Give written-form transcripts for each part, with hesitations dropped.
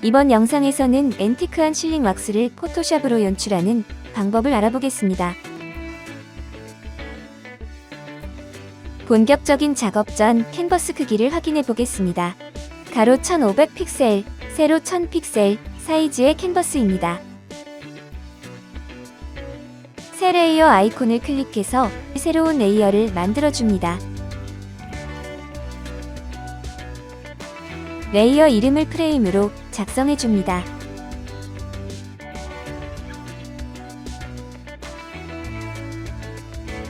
이번 영상에서는 앤티크한 실링 왁스를 포토샵으로 연출하는 방법을 알아보겠습니다. 본격적인 작업 전 캔버스 크기를 확인해 보겠습니다. 가로 1500픽셀, 세로 1000픽셀 사이즈의 캔버스입니다. 새 레이어 아이콘을 클릭해서 새로운 레이어를 만들어줍니다. 레이어 이름을 프레임으로 작성해줍니다.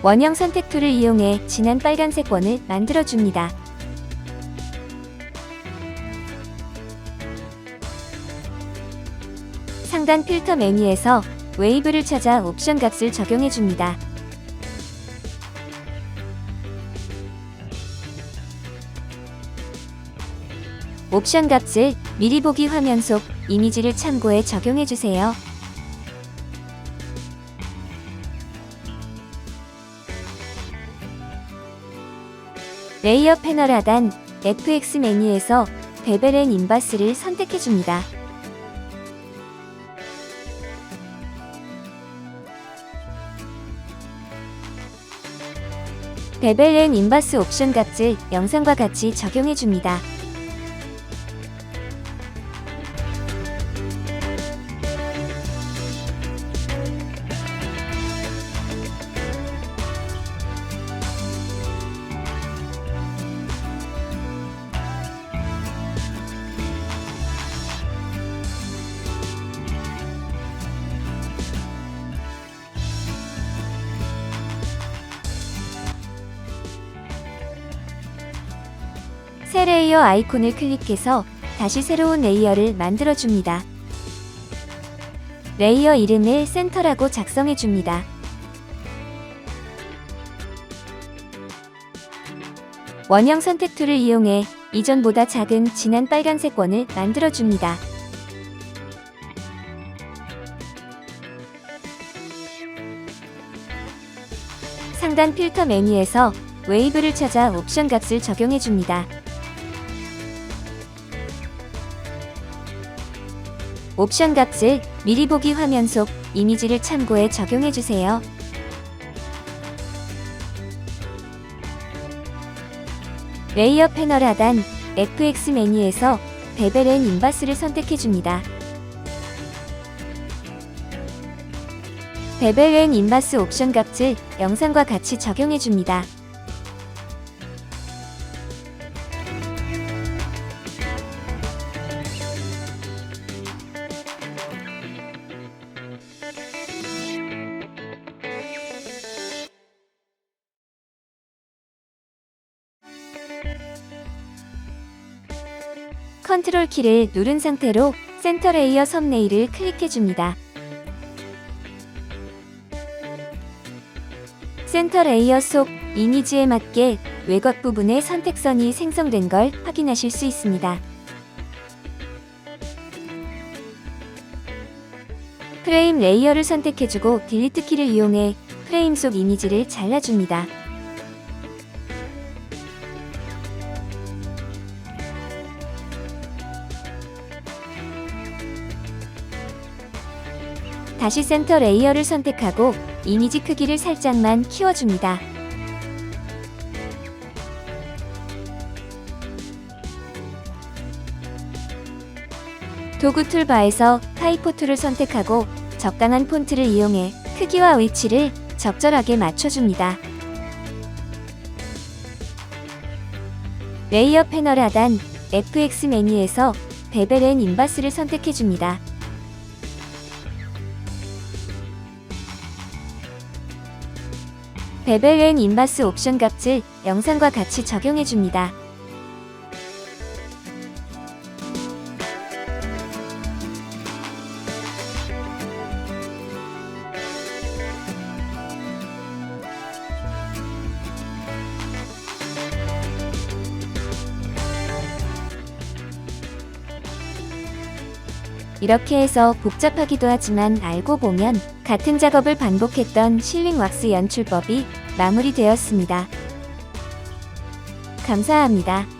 원형 선택 툴을 이용해 진한 빨간색 원을 만들어줍니다. 상단 필터 메뉴에서 웨이브를 찾아 옵션 값을 적용해줍니다. 옵션 값을 미리 보기 화면 속 이미지를 참고해 적용해주세요. 레이어 패널 하단 FX 메뉴에서 베벨 앤 인바스를 선택해줍니다. 베벨 앤 인바스 옵션 값을 영상과 같이 적용해줍니다. 새 레이어 아이콘을 클릭해서 다시 새로운 레이어를 만들어줍니다. 레이어 이름을 센터라고 작성해줍니다. 원형 선택 툴을 이용해 이전보다 작은 진한 빨간색 원을 만들어줍니다. 상단 필터 메뉴에서 웨이브를 찾아 옵션 값을 적용해줍니다. 옵션 값을 미리 보기 화면 속 이미지를 참고해 적용해주세요. 레이어 패널 하단 FX 메뉴에서 베벨 앤 인바스를 선택해줍니다. 베벨 앤 인바스 옵션 값을 영상과 같이 적용해줍니다. 컨트롤 키를 누른 상태로 센터 레이어 썸네일을 클릭해줍니다. 센터 레이어 속 이미지에 맞게 외곽 부분에 선택선이 생성된 걸 확인하실 수 있습니다. 프레임 레이어를 선택해주고 딜리트 키를 이용해 프레임 속 이미지를 잘라줍니다. 다시 센터 레이어를 선택하고 이미지 크기를 살짝만 키워줍니다. 도구 툴바에서 타이포 툴을 선택하고 적당한 폰트를 이용해 크기와 위치를 적절하게 맞춰줍니다. 레이어 패널 하단 FX 메뉴에서 베벨 앤 인바스를 선택해줍니다. 베벨 앤 인바스 옵션 값을 영상과 같이 적용해줍니다. 이렇게 해서 복잡하기도 하지만 알고 보면 같은 작업을 반복했던 실링 왁스 연출법이 마무리되었습니다. 감사합니다.